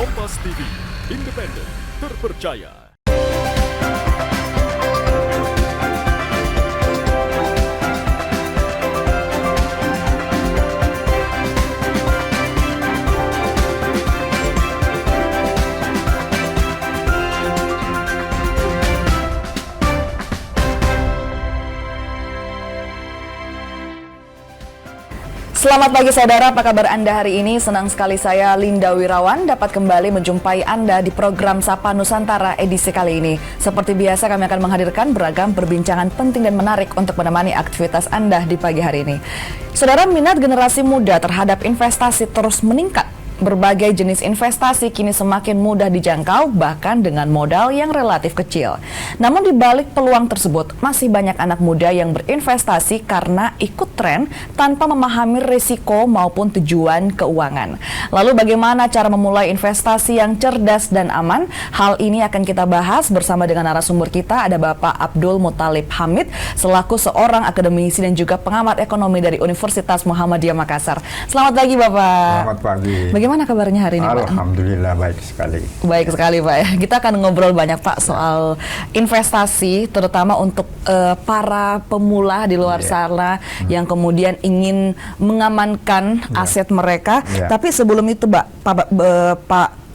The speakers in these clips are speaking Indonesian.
Kompas TV, independen, terpercaya. Selamat pagi saudara, apa kabar Anda hari ini? Senang sekali saya, Linda Wirawan, dapat kembali menjumpai Anda di program Sapa Nusantara edisi kali ini. Seperti biasa kami akan menghadirkan beragam perbincangan penting dan menarik untuk menemani aktivitas Anda di pagi hari ini. Saudara, minat generasi muda terhadap investasi terus meningkat. Berbagai jenis investasi kini semakin mudah dijangkau, bahkan dengan modal yang relatif kecil. Namun di balik peluang tersebut, masih banyak anak muda yang berinvestasi karena ikut tren tanpa memahami risiko maupun tujuan keuangan. Lalu bagaimana cara memulai investasi yang cerdas dan aman? Hal ini akan kita bahas bersama dengan narasumber kita, ada Bapak Abdul Muthalib Hamid, selaku seorang akademisi dan juga pengamat ekonomi dari Universitas Muhammadiyah Makassar. Selamat pagi Bapak. Selamat pagi. Bagaimana kabarnya hari ini, Pak? Alhamdulillah baik sekali. Baik sekali, Pak. Kita akan ngobrol banyak, Pak, soal investasi, terutama untuk para pemula di luar sana yang kemudian ingin mengamankan aset mereka. Tapi sebelum itu, Pak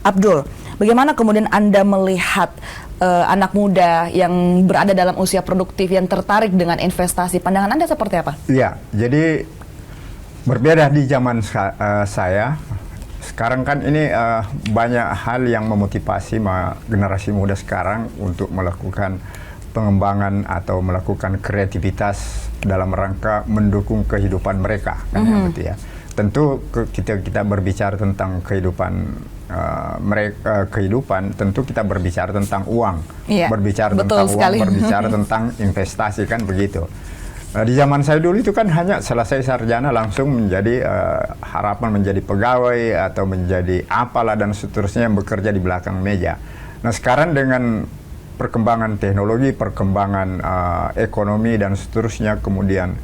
Abdul, bagaimana kemudian Anda melihat anak muda yang berada dalam usia produktif yang tertarik dengan investasi? Pandangan Anda seperti apa? Ya, jadi berbeda di zaman saya. Sekarang kan ini banyak hal yang memotivasi generasi muda sekarang untuk melakukan pengembangan atau melakukan kreativitas dalam rangka mendukung kehidupan mereka, kan ya. Tentu kita berbicara tentang kehidupan kehidupan, tentu kita berbicara tentang uang, berbicara tentang uang, berbicara tentang investasi, kan begitu. Di zaman saya dulu itu kan hanya selesai sarjana langsung menjadi harapan menjadi pegawai atau menjadi apalah dan seterusnya yang bekerja di belakang meja. Nah sekarang dengan perkembangan teknologi, perkembangan ekonomi dan seterusnya, kemudian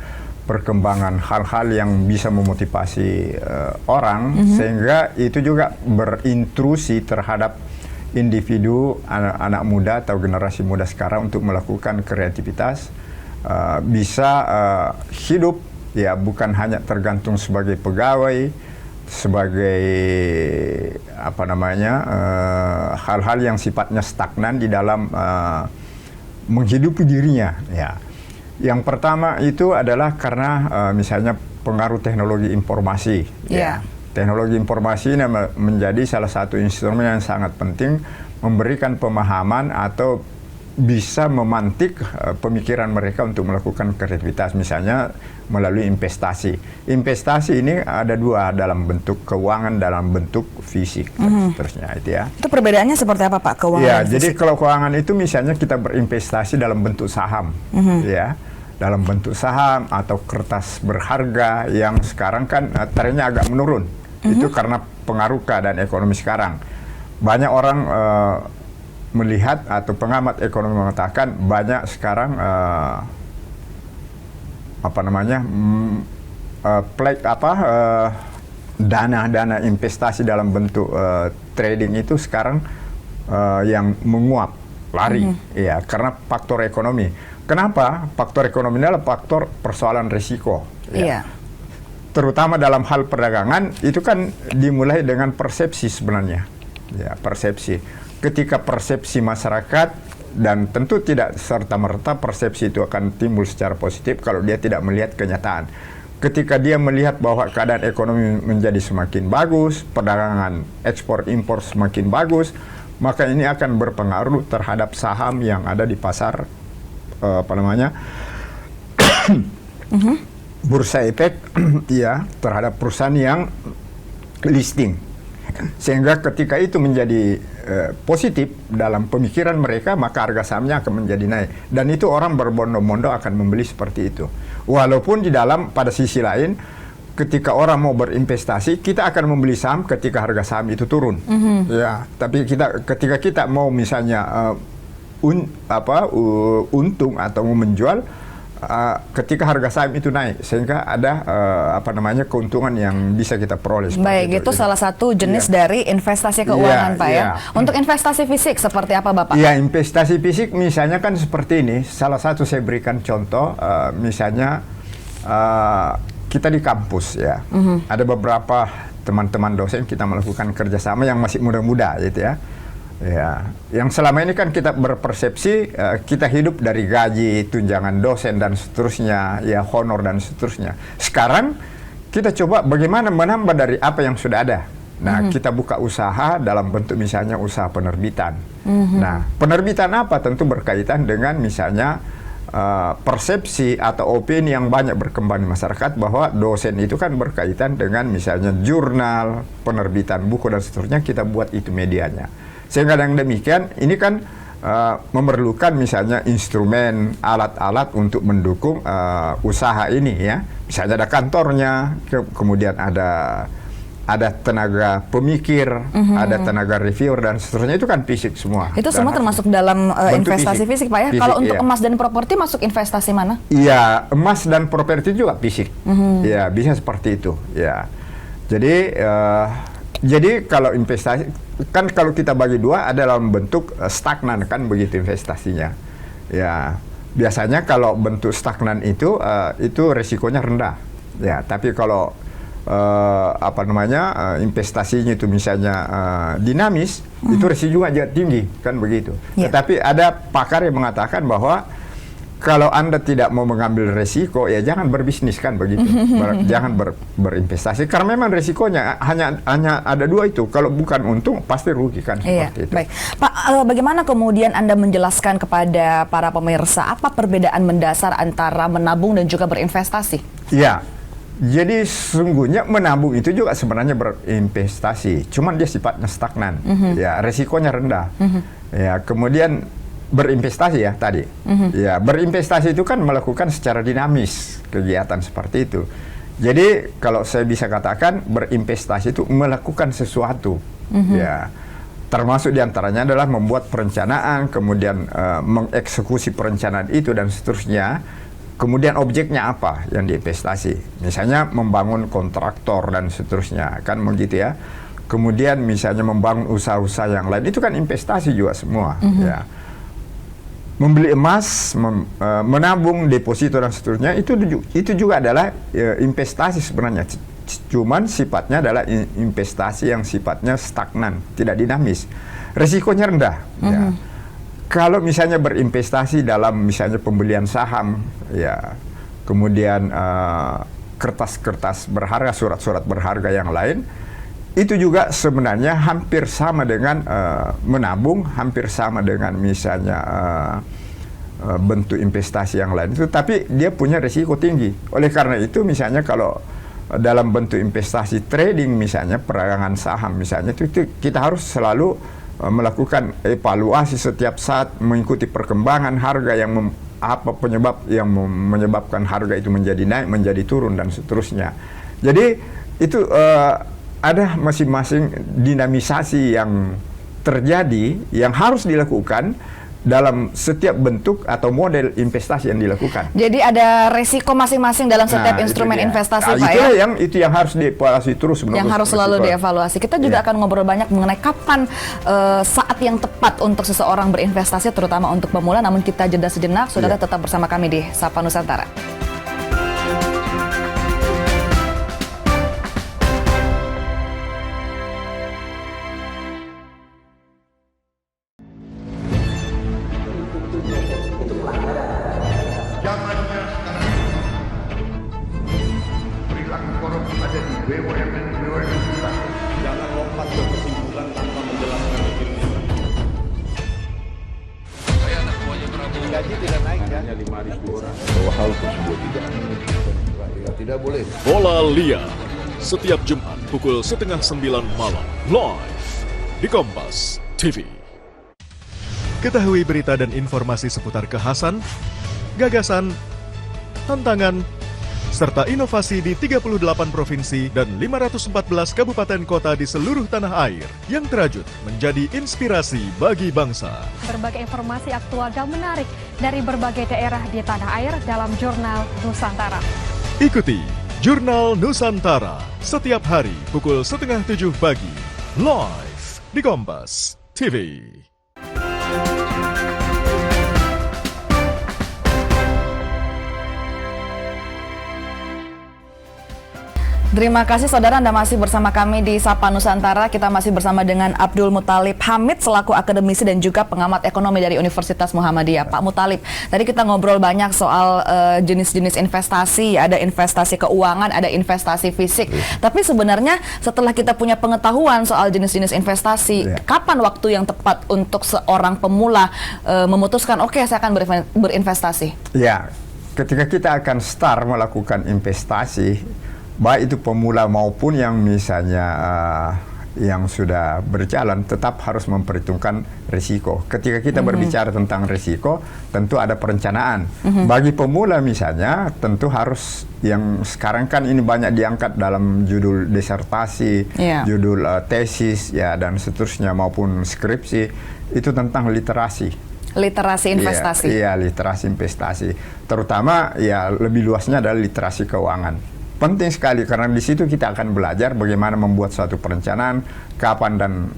perkembangan hal-hal yang bisa memotivasi orang, sehingga itu juga berintrusi terhadap individu, anak muda atau generasi muda sekarang untuk melakukan kreativitas. Bisa hidup ya, bukan hanya tergantung sebagai pegawai, sebagai hal-hal yang sifatnya stagnan di dalam menghidupi dirinya ya. Yang pertama itu adalah karena misalnya pengaruh teknologi informasi ya. Teknologi informasi ini menjadi salah satu instrumen yang sangat penting memberikan pemahaman atau bisa memantik pemikiran mereka untuk melakukan kreativitas, misalnya melalui investasi. Investasi ini ada dua, dalam bentuk keuangan, dalam bentuk fisik, terusnya itu ya. Itu perbedaannya seperti apa, Pak, keuangan? Ya, jadi kalau keuangan itu misalnya kita berinvestasi dalam bentuk saham, ya, dalam bentuk saham atau kertas berharga yang sekarang kan trennya agak menurun. Itu karena pengaruh keadaan ekonomi sekarang. Banyak orang melihat atau pengamat ekonomi mengatakan banyak sekarang dana investasi dalam bentuk trading itu sekarang yang menguap, lari ya, karena faktor ekonomi. Kenapa? Faktor ekonomi adalah faktor persoalan risiko ya. Terutama dalam hal perdagangan itu kan dimulai dengan persepsi sebenarnya ya, persepsi. Ketika persepsi masyarakat, dan tentu tidak serta-merta persepsi itu akan timbul secara positif kalau dia tidak melihat kenyataan. Ketika dia melihat bahwa keadaan ekonomi menjadi semakin bagus, perdagangan ekspor impor semakin bagus, maka ini akan berpengaruh terhadap saham yang ada di pasar bursa efek ya, terhadap perusahaan yang listing. Sehingga ketika itu menjadi positif dalam pemikiran mereka, maka harga sahamnya akan menjadi naik. Dan itu orang berbondong-bondong akan membeli seperti itu. Walaupun di dalam pada sisi lain, ketika orang mau berinvestasi, kita akan membeli saham ketika harga saham itu turun. Ya, tapi ketika kita mau misalnya untung atau mau menjual, ketika harga saham itu naik, sehingga ada keuntungan yang bisa kita peroleh. Baik, itu salah satu jenis dari investasi keuangan, Pak ya. Untuk investasi fisik seperti apa, Bapak? Ya, investasi fisik misalnya kan seperti ini. Salah satu saya berikan contoh, misalnya kita di kampus ya, ada beberapa teman-teman dosen kita melakukan kerjasama yang masih muda-muda, gitu ya. Ya, yang selama ini kan kita berpersepsi kita hidup dari gaji, tunjangan dosen dan seterusnya, ya honor dan seterusnya. Sekarang kita coba bagaimana menambah dari apa yang sudah ada. Nah, kita buka usaha dalam bentuk misalnya usaha penerbitan. Nah, penerbitan apa? Tentu berkaitan dengan misalnya persepsi atau opini yang banyak berkembang di masyarakat bahwa dosen itu kan berkaitan dengan misalnya jurnal, penerbitan buku dan seterusnya, kita buat itu medianya. Sehingga dengan demikian ini kan memerlukan misalnya instrumen, alat-alat untuk mendukung usaha ini ya. Misalnya ada kantornya, kemudian ada tenaga pemikir, ada tenaga reviewer dan seterusnya, itu kan fisik semua. Itu semua termasuk dalam investasi fisik, Pak ya? Fisik, kalau untuk emas dan properti masuk investasi mana? Iya, emas dan properti juga fisik. Ya, bisa seperti itu. Ya, jadi kalau investasi kan kalau kita bagi dua ada dalam bentuk stagnan kan begitu investasinya. Ya, biasanya kalau bentuk stagnan itu resikonya rendah. Ya, tapi kalau investasinya itu misalnya dinamis, itu resiko juga tinggi kan begitu. Tetapi ada pakar yang mengatakan bahwa kalau Anda tidak mau mengambil resiko, ya jangan berbisnis kan begitu. Jangan berinvestasi karena memang resikonya hanya ada dua itu. Kalau bukan untung pasti rugi kan seperti itu. Baik. Pak, bagaimana kemudian Anda menjelaskan kepada para pemirsa apa perbedaan mendasar antara menabung dan juga berinvestasi? Ya. Jadi sesungguhnya menabung itu juga sebenarnya berinvestasi, cuman dia sifatnya stagnan. Ya, resikonya rendah. Ya, kemudian berinvestasi ya tadi. Ya, berinvestasi itu kan melakukan secara dinamis kegiatan seperti itu. Jadi kalau saya bisa katakan berinvestasi itu melakukan sesuatu. Ya, termasuk diantaranya adalah membuat perencanaan, kemudian mengeksekusi perencanaan itu dan seterusnya. Kemudian objeknya apa yang diinvestasi? Misalnya membangun kontraktor dan seterusnya, kan begitu ya. Kemudian misalnya membangun usaha-usaha yang lain, itu kan investasi juga semua. Ya. Membeli emas, menabung, deposito dan seterusnya, itu juga adalah investasi sebenarnya. Cuman sifatnya adalah investasi yang sifatnya stagnan, tidak dinamis. Resikonya rendah. Ya. Kalau misalnya berinvestasi dalam misalnya pembelian saham, ya, kemudian kertas-kertas berharga, surat-surat berharga yang lain, itu juga sebenarnya hampir sama dengan menabung, hampir sama dengan misalnya bentuk investasi yang lain itu, tapi dia punya risiko tinggi. Oleh karena itu misalnya kalau dalam bentuk investasi trading misalnya peragangan saham misalnya itu kita harus selalu melakukan evaluasi setiap saat, mengikuti perkembangan harga yang penyebab yang menyebabkan harga itu menjadi naik, menjadi turun dan seterusnya. Jadi itu ada masing-masing dinamisasi yang terjadi yang harus dilakukan dalam setiap bentuk atau model investasi yang dilakukan. Jadi ada resiko masing-masing dalam setiap instrumen investasi, Pak ya? Itu yang harus dievaluasi terus. Yang harus selalu dievaluasi. Kita juga akan ngobrol banyak mengenai kapan saat yang tepat untuk seseorang berinvestasi, terutama untuk pemula. Namun kita jeda sejenak, saudara tetap bersama kami di Sapa Nusantara. Bola Liar setiap Jumat pukul 8:30 malam live di Kompas TV. Ketahui berita dan informasi seputar kekhasan, gagasan, tantangan, serta inovasi di 38 provinsi dan 514 kabupaten kota di seluruh tanah air yang terajut menjadi inspirasi bagi bangsa. Berbagai informasi aktual dan menarik dari berbagai daerah di tanah air dalam Jurnal Nusantara. Ikuti Jurnal Nusantara setiap hari pukul 6:30 pagi, live di Kompas TV. Terima kasih saudara, Anda masih bersama kami di Sapa Nusantara. Kita masih bersama dengan Abdul Muthalib Hamid selaku akademisi dan juga pengamat ekonomi dari Universitas Muhammadiyah. Pak Muthalib, tadi kita ngobrol banyak soal jenis-jenis investasi, ada investasi keuangan, ada investasi fisik. Tapi sebenarnya setelah kita punya pengetahuan soal jenis-jenis investasi, kapan waktu yang tepat untuk seorang pemula memutuskan, oke, saya akan berinvestasi? Ya, ketika kita akan start melakukan investasi, baik itu pemula maupun yang misalnya yang sudah berjalan, tetap harus memperhitungkan risiko. Ketika kita berbicara tentang risiko, tentu ada perencanaan. Bagi pemula misalnya, tentu harus, yang sekarang kan ini banyak diangkat dalam judul disertasi, judul tesis, ya, dan seterusnya, maupun skripsi, itu tentang literasi. Literasi investasi. Iya, literasi investasi. Terutama ya lebih luasnya adalah literasi keuangan. Penting sekali karena di situ kita akan belajar bagaimana membuat suatu perencanaan, kapan dan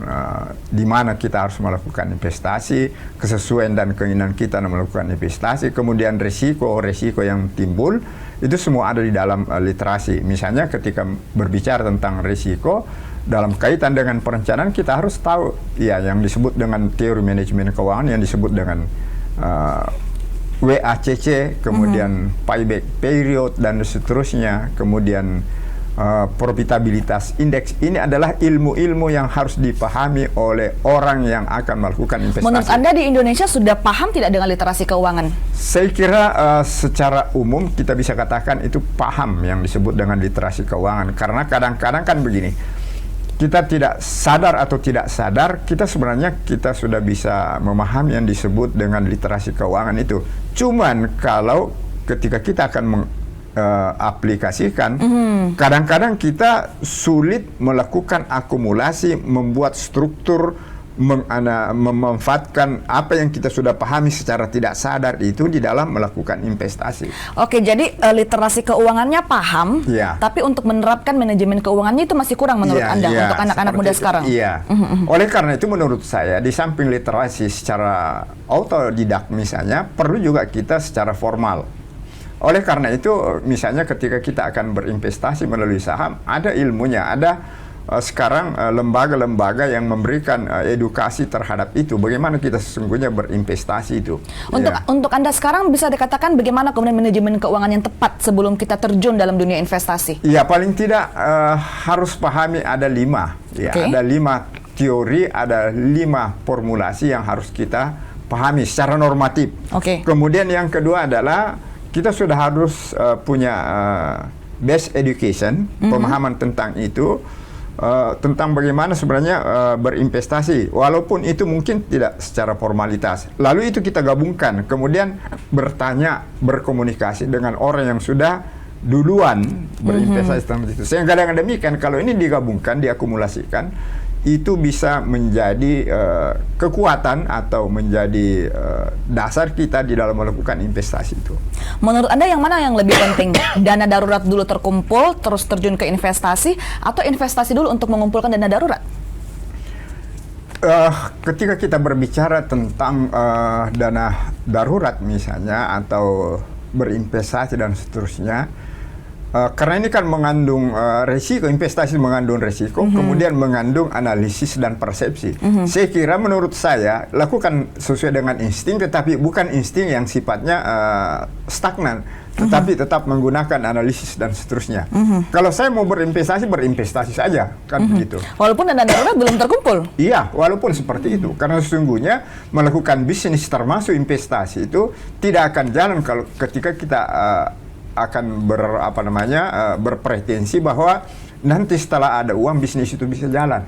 di mana kita harus melakukan investasi, kesesuaian dan keinginan kita melakukan investasi, kemudian risiko yang timbul, itu semua ada di dalam literasi. Misalnya ketika berbicara tentang risiko, dalam kaitan dengan perencanaan kita harus tahu ya yang disebut dengan teori manajemen keuangan, yang disebut dengan WACC, kemudian payback period dan seterusnya, kemudian profitabilitas indeks. Ini adalah ilmu-ilmu yang harus dipahami oleh orang yang akan melakukan investasi. Menurut Anda di Indonesia sudah paham tidak dengan literasi keuangan? Saya kira secara umum kita bisa katakan itu paham yang disebut dengan literasi keuangan. Karena kadang-kadang kan begini, kita tidak sadar atau tidak sadar, kita sebenarnya kita sudah bisa memahami yang disebut dengan literasi keuangan itu. Cuman kalau ketika kita akan mengaplikasikan, kadang-kadang kita sulit melakukan akumulasi, membuat struktur, memanfaatkan apa yang kita sudah pahami secara tidak sadar itu di dalam melakukan investasi. Oke, jadi literasi keuangannya paham, tapi untuk menerapkan manajemen keuangannya itu masih kurang menurut Anda untuk anak-anak muda sekarang? Iya. Oleh karena itu menurut saya di samping literasi secara autodidak misalnya, perlu juga kita secara formal. Oleh karena itu misalnya ketika kita akan berinvestasi melalui saham, ada ilmunya, ada sekarang lembaga-lembaga yang memberikan edukasi terhadap itu, bagaimana kita sesungguhnya berinvestasi itu. Untuk Anda sekarang bisa dikatakan bagaimana kemudian manajemen keuangan yang tepat sebelum kita terjun dalam dunia investasi? Ya, paling tidak harus pahami ada 5. Ya, ada 5 teori, ada 5 formulasi yang harus kita pahami secara normatif. Kemudian yang kedua adalah kita sudah harus punya basic education, pemahaman tentang itu. Tentang bagaimana sebenarnya berinvestasi, walaupun itu mungkin tidak secara formalitas. Lalu itu kita gabungkan, kemudian bertanya, berkomunikasi dengan orang yang sudah duluan berinvestasi tentang itu. Sehingga dengan demikian, kalau ini digabungkan, diakumulasikan, itu bisa menjadi kekuatan atau menjadi dasar kita di dalam melakukan investasi itu. Menurut Anda yang mana yang lebih penting? Dana darurat dulu terkumpul, terus terjun ke investasi, atau investasi dulu untuk mengumpulkan dana darurat? Ketika kita berbicara tentang dana darurat misalnya, atau berinvestasi dan seterusnya, karena ini kan mengandung resiko, investasi mengandung resiko, kemudian mengandung analisis dan persepsi. Saya kira menurut saya, lakukan sesuai dengan insting, tetapi bukan insting yang sifatnya stagnan, tetapi tetap menggunakan analisis dan seterusnya. Kalau saya mau berinvestasi, berinvestasi saja, kan begitu. Walaupun dana darurat belum terkumpul? Iya, walaupun seperti itu. Karena sesungguhnya melakukan bisnis termasuk investasi itu tidak akan jalan kalau ketika kita akan berpretensi bahwa nanti setelah ada uang bisnis itu bisa jalan.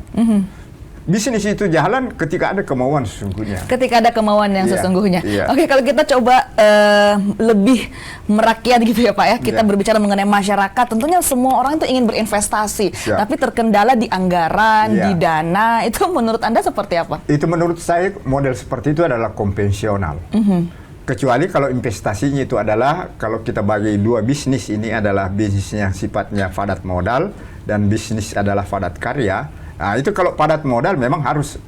bisnis itu jalan ketika ada kemauan sesungguhnya. Ketika ada kemauan yang sesungguhnya. Oke, kalau kita coba lebih merakyat gitu ya Pak ya, kita berbicara mengenai masyarakat, tentunya semua orang itu ingin berinvestasi, tapi terkendala di anggaran, di dana, itu menurut Anda seperti apa? Itu menurut saya model seperti itu adalah konvensional. Kecuali kalau investasinya itu adalah, kalau kita bagi dua bisnis ini adalah bisnis yang sifatnya padat modal dan bisnis adalah padat karya. Nah, itu kalau padat modal memang harus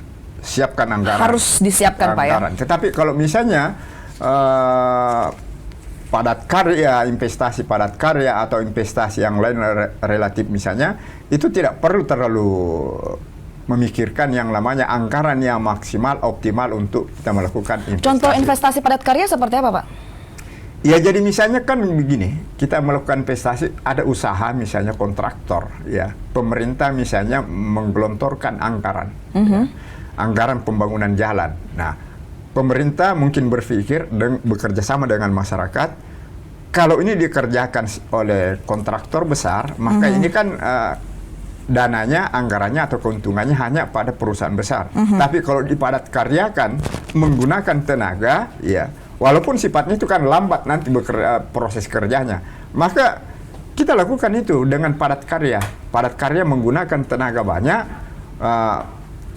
siapkan anggaran. Harus disiapkan anggaran. Pak ya. Tetapi kalau misalnya padat karya, investasi padat karya atau investasi yang lain relatif misalnya, itu tidak perlu terlalu memikirkan yang namanya anggaran yang maksimal, optimal untuk kita melakukan investasi. Contoh investasi padat karya seperti apa Pak? Ya jadi misalnya kan begini, kita melakukan investasi, ada usaha misalnya kontraktor, ya pemerintah misalnya menggelontorkan anggaran, ya, anggaran pembangunan jalan. Nah, pemerintah mungkin berpikir bekerja sama dengan masyarakat, kalau ini dikerjakan oleh kontraktor besar, maka ini kan dananya, anggarannya atau keuntungannya hanya pada perusahaan besar. Tapi kalau dipadat karyakan menggunakan tenaga, ya walaupun sifatnya itu kan lambat nanti proses kerjanya, maka kita lakukan itu dengan padat karya. Padat karya menggunakan tenaga banyak,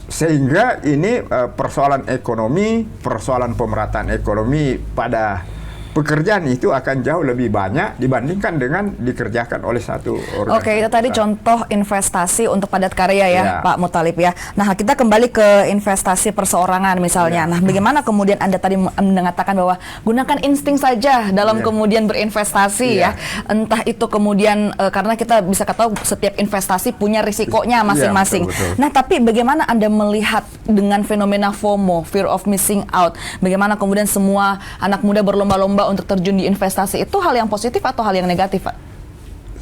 sehingga ini persoalan ekonomi, persoalan pemerataan ekonomi pada pekerjaan itu akan jauh lebih banyak dibandingkan dengan dikerjakan oleh satu organisasi. Oke, itu tadi contoh investasi untuk padat karya ya, Pak Muthalib ya. Nah, kita kembali ke investasi perseorangan misalnya. Nah, bagaimana kemudian Anda tadi mengatakan bahwa gunakan insting saja dalam kemudian berinvestasi ya. Entah itu kemudian karena kita bisa ketahui setiap investasi punya risikonya masing-masing. Nah, tapi bagaimana Anda melihat dengan fenomena FOMO, fear of missing out? Bagaimana kemudian semua anak muda berlomba-lomba untuk terjun di investasi, itu hal yang positif atau hal yang negatif, Pak?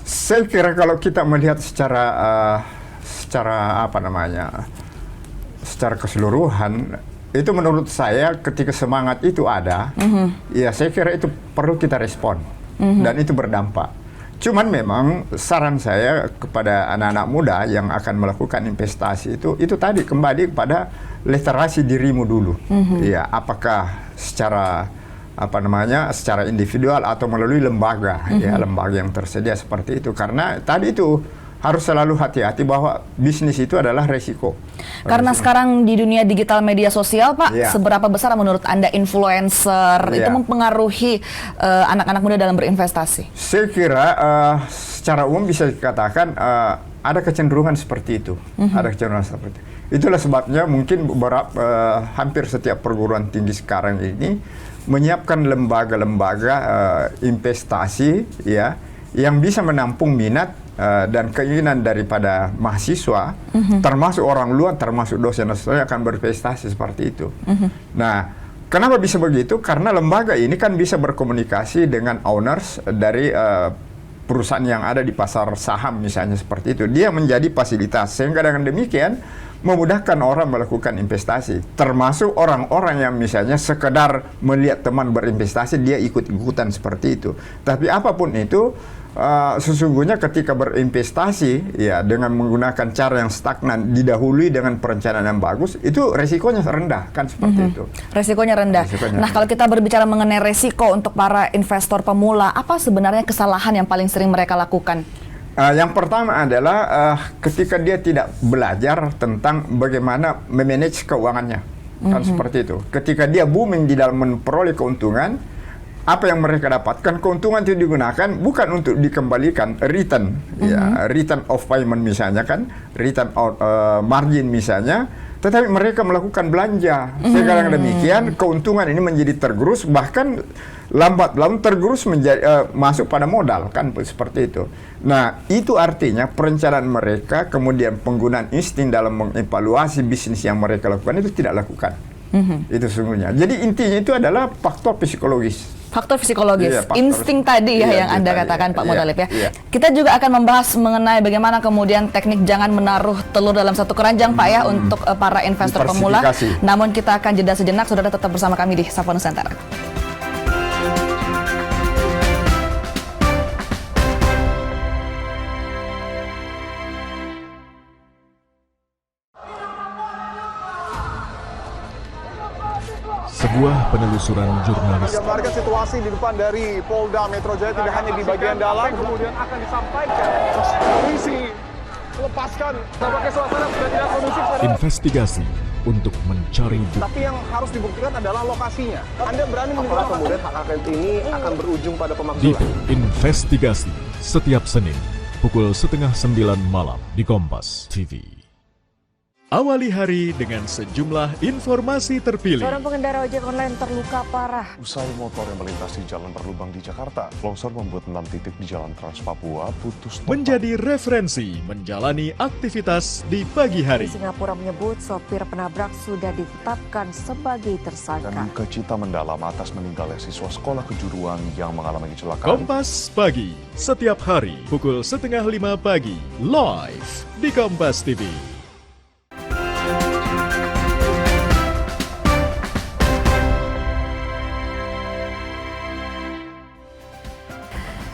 Saya kira kalau kita melihat secara secara keseluruhan, itu menurut saya ketika semangat itu ada, ya saya kira itu perlu kita respon dan itu berdampak. Cuman memang saran saya kepada anak-anak muda yang akan melakukan investasi itu tadi kembali kepada literasi dirimu dulu, ya apakah secara secara individual atau melalui lembaga, ya lembaga yang tersedia seperti itu. Karena tadi itu harus selalu hati-hati bahwa bisnis itu adalah resiko. Karena sekarang di dunia digital media sosial, Pak, seberapa besar menurut Anda influencer itu mempengaruhi anak-anak muda dalam berinvestasi? Saya kira secara umum bisa dikatakan ada kecenderungan seperti itu. Ada kecenderungan seperti itu. Itulah sebabnya mungkin hampir setiap perguruan tinggi sekarang ini menyiapkan lembaga-lembaga investasi ya yang bisa menampung minat dan keinginan daripada mahasiswa, termasuk orang luar, termasuk dosen-dosen yang akan berinvestasi seperti itu. Nah, kenapa bisa begitu? Karena lembaga ini kan bisa berkomunikasi dengan owners dari perusahaan yang ada di pasar saham misalnya seperti itu. Dia menjadi fasilitas, sehingga dengan demikian memudahkan orang melakukan investasi, termasuk orang-orang yang misalnya sekedar melihat teman berinvestasi, dia ikut-ikutan seperti itu. Tapi apapun itu, sesungguhnya ketika berinvestasi ya dengan menggunakan cara yang stagnan, didahului dengan perencanaan yang bagus, itu resikonya rendah kan seperti itu. Resikonya rendah. Nah, kalau kita berbicara mengenai resiko untuk para investor pemula, apa sebenarnya kesalahan yang paling sering mereka lakukan? Yang pertama adalah ketika dia tidak belajar tentang bagaimana memanage keuangannya, kan seperti itu. Ketika dia booming di dalam memperoleh keuntungan, apa yang mereka dapatkan, keuntungan itu digunakan bukan untuk dikembalikan return, ya return of payment misalnya kan, return of margin misalnya, tetapi mereka melakukan belanja. Sehingga dengan demikian keuntungan ini menjadi tergerus, bahkan lambat laun tergerus menjadi masuk pada modal kan seperti itu. Nah, itu artinya perencanaan mereka, kemudian penggunaan insting dalam mengevaluasi bisnis yang mereka lakukan itu tidak lakukan. Itu sesungguhnya. Jadi intinya itu adalah faktor psikologis. Faktor psikologis, insting tadi ya yang Anda katakan Pak Muthalib ya. Kita juga akan membahas mengenai bagaimana kemudian teknik jangan menaruh telur dalam satu keranjang Pak ya untuk para investor pemula. Namun kita akan jeda sejenak, saudara tetap bersama kami di Sapa Nusantara. Sebuah penelusuran jurnalis Gambarkan situasi di depan dari Polda Metro Jaya tidak hanya di bagian dalam, kemudian akan disampaikan polisi lepaskan. Tampaknya suasana sudah tidak kondusif. Investigasi untuk mencari bukti. Tapi yang harus dibuktikan adalah lokasinya. Anda berani menilai kemudian hak angket ini akan berujung pada pemakzulan. Dito Investigasi setiap Senin pukul 8:30 malam di Kompas TV. Awali hari dengan sejumlah informasi terpilih. Seorang pengendara ojek online terluka parah. Usai motor yang melintasi jalan berlubang di Jakarta, longsor membuat 6 titik di Jalan Trans Papua putus total. Menjadi referensi menjalani aktivitas di pagi hari. Singapura menyebut sopir penabrak sudah ditetapkan sebagai tersangka. Dan duka cita mendalam atas meninggalnya siswa sekolah kejuruan yang mengalami kecelakaan. Kompas Pagi, setiap hari pukul 4:30 pagi, live di Kompas TV.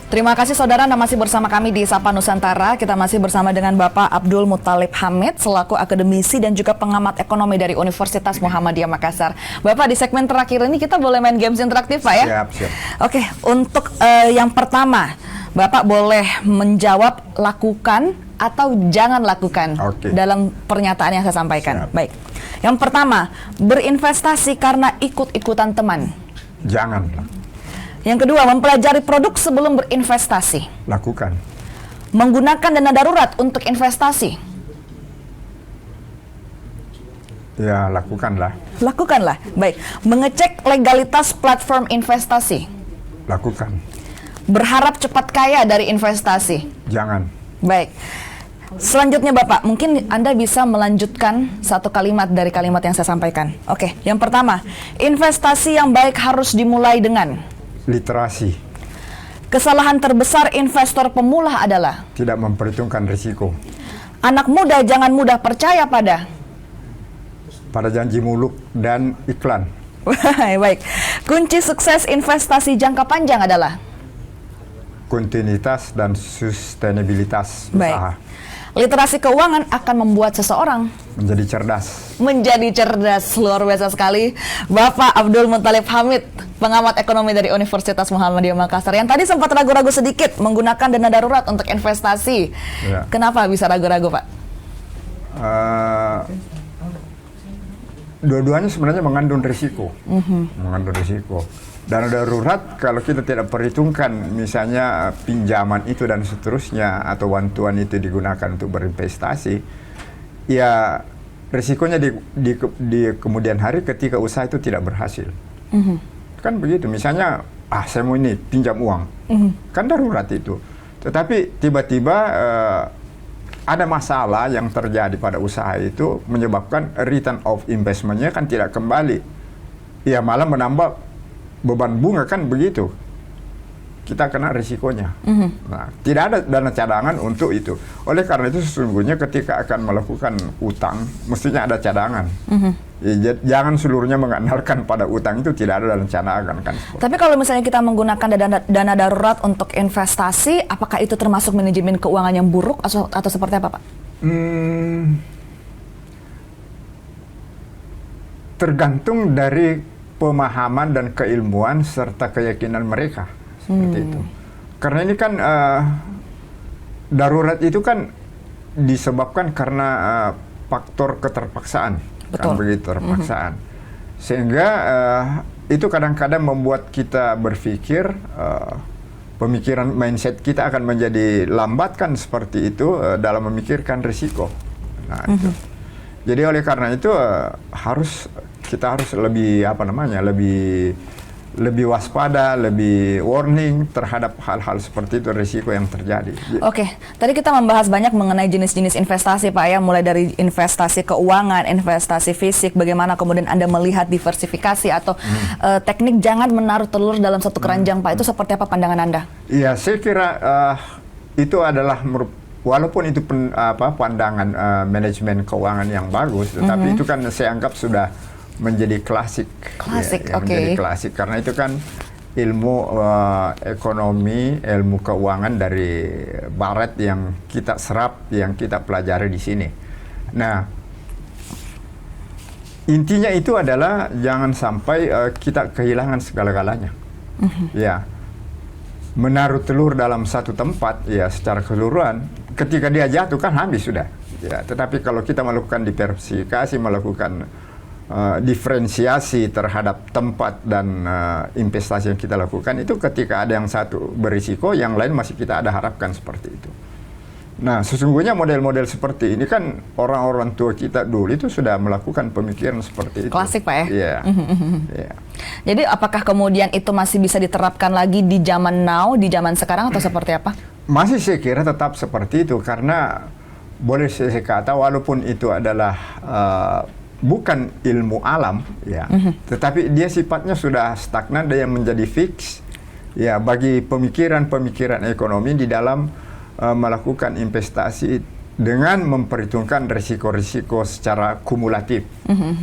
Terima kasih saudara, Anda masih bersama kami di Sapa Nusantara. Kita masih bersama dengan Bapak Abdul Muthalib Hamid selaku akademisi dan juga pengamat ekonomi dari Universitas Muhammadiyah Makassar. Bapak, di segmen terakhir ini kita boleh main games interaktif, Pak, ya? Siap. Oke, untuk yang pertama, Bapak boleh menjawab lakukan atau jangan lakukan dalam pernyataan yang saya sampaikan. Siap. Baik. Yang pertama, berinvestasi karena ikut-ikutan teman. Jangan. Yang kedua, mempelajari produk sebelum berinvestasi. Lakukan. Menggunakan dana darurat untuk investasi. Ya, lakukanlah. Lakukanlah. Baik. Mengecek legalitas platform investasi. Lakukan. Berharap cepat kaya dari investasi. Jangan. Baik. Selanjutnya Bapak, mungkin Anda bisa melanjutkan satu kalimat dari kalimat yang saya sampaikan. Oke, yang pertama, investasi yang baik harus dimulai dengan literasi. Kesalahan terbesar investor pemula adalah Tidak memperhitungkan risiko. anak muda jangan mudah percaya pada janji muluk dan iklan. Baik. Kunci sukses investasi jangka panjang adalah Kontinuitas dan sustainabilitas baik. usaha. Literasi keuangan akan membuat seseorang Menjadi cerdas. menjadi cerdas. Luar biasa sekali. Bapak Abdul Muthalib Hamid, pengamat ekonomi dari Universitas Muhammadiyah Makassar, yang tadi sempat ragu-ragu sedikit menggunakan dana darurat untuk investasi. Ya. Kenapa bisa ragu-ragu, Pak? Dua-duanya sebenarnya mengandung risiko. Mengandung risiko. Dana darurat kalau kita tidak perhitungkan misalnya pinjaman itu dan seterusnya atau bantuan itu digunakan untuk berinvestasi, ya risikonya di kemudian hari ketika usaha itu tidak berhasil. Kan begitu, misalnya saya mau ini pinjam uang, kan darurat itu. Tetapi tiba-tiba ada masalah yang terjadi pada usaha itu menyebabkan return of investment-nya kan tidak kembali. Ya malah menambah beban bunga, kan begitu. Kita kena risikonya. Nah, tidak ada dana cadangan untuk itu. Oleh karena itu sesungguhnya ketika akan melakukan utang, mestinya ada cadangan. Ya, jangan seluruhnya mengandalkan pada utang, itu tidak ada dana cadangan kan. Tapi kalau misalnya kita menggunakan dana darurat untuk investasi, apakah itu termasuk manajemen keuangan yang buruk atau seperti apa, Pak? Tergantung dari pemahaman dan keilmuan serta keyakinan mereka. Seperti itu. Karena ini kan darurat itu kan disebabkan karena faktor keterpaksaan. Betul. Kan begitu, terpaksaan. Sehingga itu kadang-kadang membuat kita berpikir pemikiran mindset kita akan menjadi lambat kan seperti itu dalam memikirkan risiko. Nah, itu. Jadi oleh karena itu kita harus lebih lebih waspada, lebih warning terhadap hal-hal seperti itu, risiko yang terjadi. Oke, tadi kita membahas banyak mengenai jenis-jenis investasi, Pak, ya, mulai dari investasi keuangan, investasi fisik, bagaimana kemudian Anda melihat diversifikasi atau teknik jangan menaruh telur dalam satu keranjang, Pak. Itu seperti apa pandangan Anda? Iya, saya kira itu adalah walaupun itu pandangan manajemen keuangan yang bagus, tetapi itu kan saya anggap sudah menjadi klasik. Oke. Menjadi klasik karena itu kan ilmu ekonomi, ilmu keuangan dari barat yang kita serap, yang kita pelajari di sini. Nah, Intinya itu adalah jangan sampai kita kehilangan segala-galanya. Ya, menaruh telur dalam satu tempat, ya secara keseluruhan, ketika dia jatuh kan habis sudah. Ya, tetapi kalau kita melakukan diversifikasi, melakukan diferensiasi terhadap tempat dan investasi yang kita lakukan, itu ketika ada yang satu berisiko, yang lain masih kita ada harapkan seperti itu. Nah, sesungguhnya model-model seperti ini kan orang-orang tua kita dulu itu sudah melakukan pemikiran seperti itu. Klasik, Pak, ya? Iya. Yeah. Jadi apakah kemudian itu masih bisa diterapkan lagi di zaman now, di zaman sekarang, atau seperti apa? Masih saya kira tetap seperti itu, karena boleh saya kata walaupun itu adalah bukan ilmu alam, ya, tetapi dia sifatnya sudah stagnan dan yang menjadi fix, ya, bagi pemikiran-pemikiran ekonomi di dalam melakukan investasi dengan memperhitungkan risiko-risiko secara kumulatif.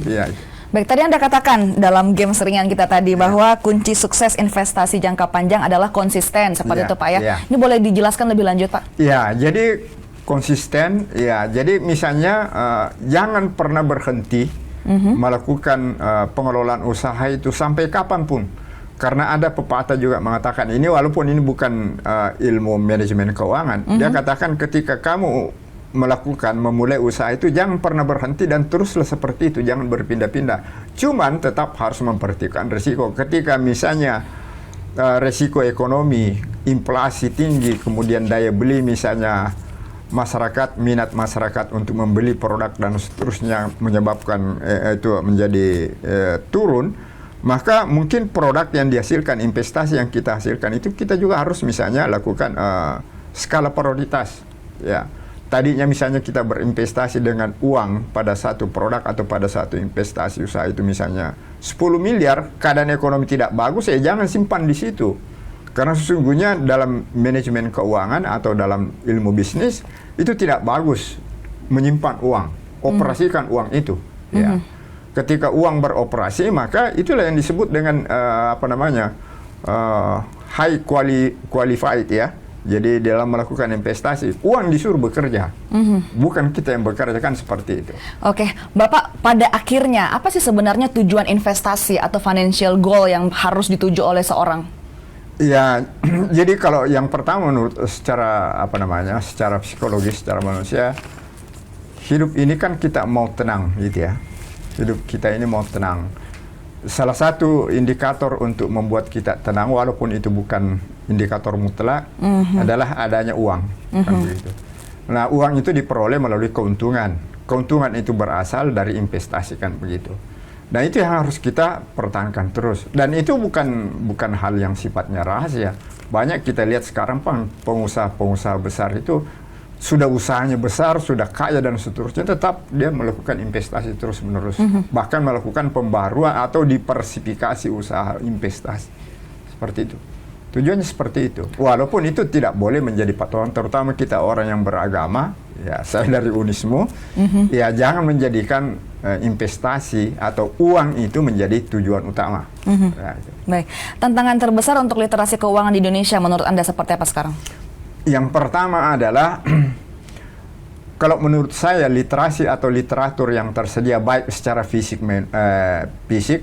Ya. Baik, tadi Anda katakan dalam game seringan kita tadi bahwa kunci sukses investasi jangka panjang adalah konsisten, seperti itu, Pak, ya. Ini boleh dijelaskan lebih lanjut, Pak? Ya, jadi konsisten, ya. Jadi misalnya jangan pernah berhenti melakukan pengelolaan usaha itu sampai kapanpun. Karena ada pepatah juga mengatakan ini, walaupun ini bukan ilmu manajemen keuangan, dia katakan ketika kamu memulai usaha itu jangan pernah berhenti dan teruslah seperti itu, jangan berpindah-pindah. Cuman tetap harus memperhatikan risiko. Ketika misalnya risiko ekonomi, inflasi tinggi, kemudian daya beli misalnya masyarakat, minat masyarakat untuk membeli produk dan seterusnya menyebabkan itu menjadi turun, maka mungkin produk yang dihasilkan, investasi yang kita hasilkan itu kita juga harus misalnya lakukan skala prioritas. Ya, tadinya misalnya kita berinvestasi dengan uang pada satu produk atau pada satu investasi usaha itu misalnya 10 miliar, keadaan ekonomi tidak bagus, ya jangan simpan di situ. Karena sesungguhnya dalam manajemen keuangan atau dalam ilmu bisnis itu tidak bagus menyimpan uang, operasikan uang itu. Ya. Ketika uang beroperasi, maka itulah yang disebut dengan high qualified, ya. Jadi dalam melakukan investasi, uang disuruh bekerja, bukan kita yang bekerja, kan seperti itu. Oke, Bapak, pada akhirnya apa sih sebenarnya tujuan investasi atau financial goal yang harus dituju oleh seorang? Ya, jadi kalau yang pertama menurut secara psikologis, secara manusia, hidup ini kan kita mau tenang, gitu ya. Hidup kita ini mau tenang. Salah satu indikator untuk membuat kita tenang, walaupun itu bukan indikator mutlak, adalah adanya uang. Kan begitu. Nah, uang itu diperoleh melalui keuntungan. Keuntungan itu berasal dari investasi, kan begitu. Nah, itu yang harus kita pertahankan terus. Dan itu bukan hal yang sifatnya rahasia. Banyak kita lihat sekarang pengusaha-pengusaha besar itu sudah usahanya besar, sudah kaya dan seterusnya, tetap dia melakukan investasi terus-menerus. Bahkan melakukan pembaruan atau diversifikasi usaha investasi. Seperti itu. Tujuannya seperti itu. Walaupun itu tidak boleh menjadi patokan, terutama kita orang yang beragama, ya saya dari Unismo, ya jangan menjadikan investasi atau uang itu menjadi tujuan utama. Nah, itu. Baik, tantangan terbesar untuk literasi keuangan di Indonesia menurut Anda seperti apa sekarang? Yang pertama adalah, kalau menurut saya literasi atau literatur yang tersedia baik secara fisik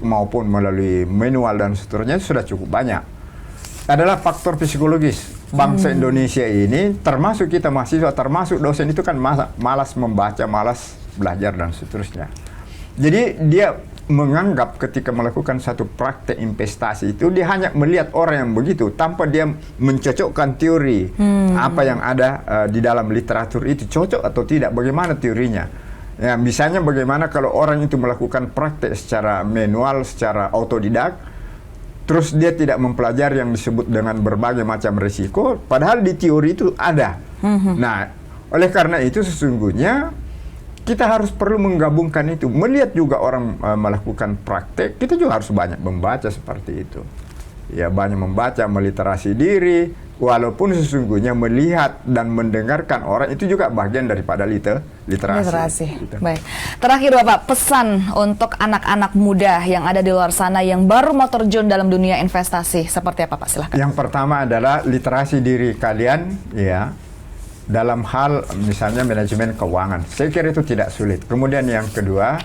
maupun melalui manual dan seterusnya sudah cukup banyak. Adalah faktor psikologis. Bangsa Indonesia ini, termasuk kita mahasiswa, termasuk dosen itu kan malas membaca, malas belajar dan seterusnya. Jadi dia menganggap ketika melakukan satu praktek investasi itu dia hanya melihat orang yang begitu tanpa dia mencocokkan teori apa yang ada di dalam literatur itu cocok atau tidak, bagaimana teorinya. Ya, misalnya bagaimana kalau orang itu melakukan praktek secara manual, secara autodidak, terus dia tidak mempelajari yang disebut dengan berbagai macam risiko, padahal di teori itu ada. Nah, oleh karena itu sesungguhnya kita harus perlu menggabungkan itu. Melihat juga orang melakukan praktek, kita juga harus banyak membaca seperti itu. Ya, banyak membaca, meliterasi diri, walaupun sesungguhnya melihat dan mendengarkan orang itu juga bagian daripada literasi. Gitu. Baik. Terakhir Bapak, pesan untuk anak-anak muda yang ada di luar sana yang baru mau terjun dalam dunia investasi, seperti apa Pak? Silahkan. Yang pertama adalah literasi diri kalian, ya, dalam hal misalnya manajemen keuangan. Saya kira itu tidak sulit. Kemudian yang kedua,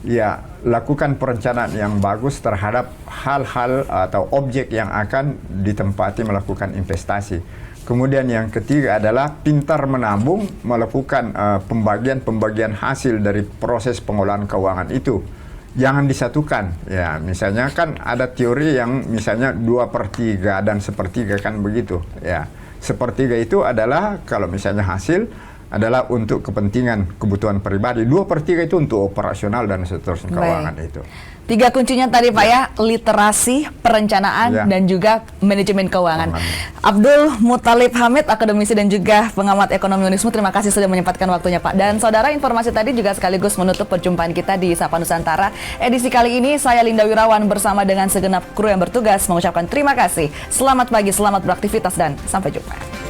ya lakukan perencanaan yang bagus terhadap hal-hal atau objek yang akan ditempati melakukan investasi. Kemudian yang ketiga adalah pintar menabung, melakukan pembagian hasil dari proses pengolahan keuangan itu. Jangan disatukan. Ya, misalnya kan ada teori yang misalnya 2/3 dan 1/3 kan begitu. Ya, 1/3 itu adalah kalau misalnya hasil adalah untuk kepentingan kebutuhan pribadi, 2/3 itu untuk operasional dan seterusnya keuangan itu. 3 kuncinya tadi Pak ya, literasi, perencanaan, dan juga manajemen keuangan. Abdul Muthalib Hamid, akademisi dan juga pengamat ekonomi Unismu, terima kasih sudah menyempatkan waktunya Pak. Dan saudara, informasi tadi juga sekaligus menutup perjumpaan kita di Sapa Nusantara. Edisi kali ini saya Linda Wirawan bersama dengan segenap kru yang bertugas mengucapkan terima kasih. Selamat pagi, selamat beraktivitas dan sampai jumpa.